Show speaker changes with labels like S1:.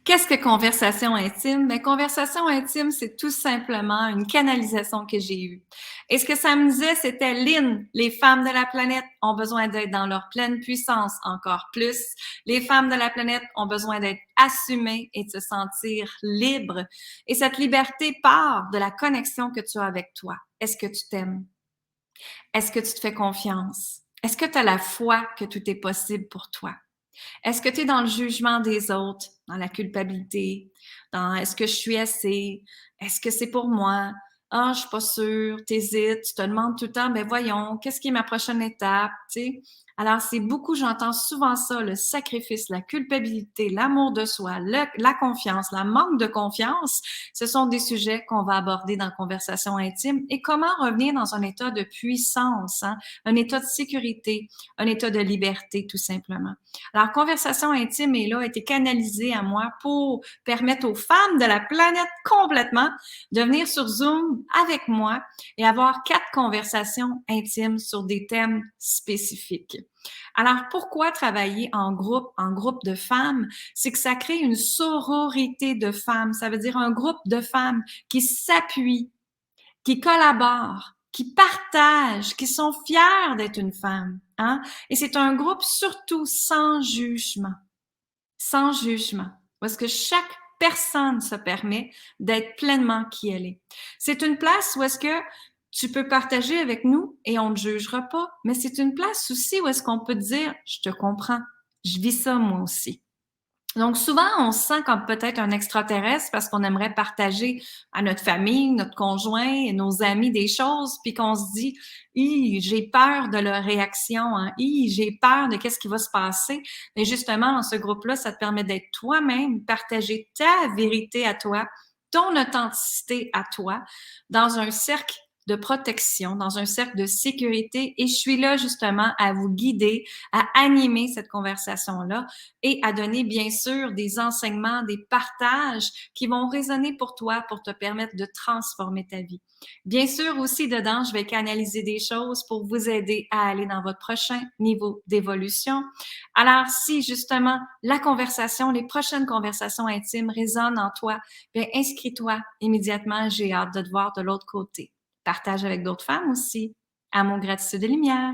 S1: Qu'est-ce que conversation intime? Ben, conversation intime, c'est tout simplement une canalisation que j'ai eue. Et ce que ça me disait, c'était Lynn, les femmes de la planète ont besoin d'être dans leur pleine puissance encore plus. Les femmes de la planète ont besoin d'être assumées et de se sentir libres. Et cette liberté part de la connexion que tu as avec toi. Est-ce que tu t'aimes? Est-ce que tu te fais confiance? Est-ce que tu as la foi que tout est possible pour toi? Est-ce que tu es dans le jugement des autres, dans la culpabilité, dans est-ce que je suis assez? Est-ce que c'est pour moi? Ah, je suis pas sûre, t'hésites, tu te demandes tout le temps, ben voyons, qu'est-ce qui est ma prochaine étape, tu sais? Alors, c'est beaucoup, j'entends souvent ça, le sacrifice, la culpabilité, l'amour de soi, la confiance, la manque de confiance. Ce sont des sujets qu'on va aborder dans Conversation intime et comment revenir dans un état de puissance, hein? Un état de sécurité, un état de liberté, tout simplement. Alors, Conversation intime est là, a été canalisée à moi pour permettre aux femmes de la planète complètement de venir sur Zoom avec moi et avoir 4 conversations intimes sur des thèmes spécifiques. Alors, pourquoi travailler en groupe de femmes? C'est que ça crée une sororité de femmes. Ça veut dire un groupe de femmes qui s'appuient, qui collaborent, qui partagent, qui sont fiers d'être une femme. Hein? Et c'est un groupe surtout sans jugement. Sans jugement. Parce que chaque personne se permet d'être pleinement qui elle est. C'est une place où est-ce que tu peux partager avec nous et on ne jugera pas, mais c'est une place aussi où est-ce qu'on peut dire, je te comprends, je vis ça moi aussi. Donc souvent, on se sent comme peut-être un extraterrestre parce qu'on aimerait partager à notre famille, notre conjoint et nos amis des choses, puis qu'on se dit, j'ai peur de leur réaction, hein, j'ai peur de qu'est-ce qui va se passer. Mais justement, dans ce groupe-là, ça te permet d'être toi-même, partager ta vérité à toi, ton authenticité à toi, dans un cercle de protection, dans un cercle de sécurité. Et je suis là justement à vous guider, à animer cette conversation-là et à donner bien sûr des enseignements, des partages qui vont résonner pour toi pour te permettre de transformer ta vie. Bien sûr aussi dedans, je vais canaliser des choses pour vous aider à aller dans votre prochain niveau d'évolution. Alors si justement la conversation, les prochaines conversations intimes résonnent en toi, bien inscris-toi immédiatement, j'ai hâte de te voir de l'autre côté. Partage avec d'autres femmes aussi. Amour, gratitude et lumière.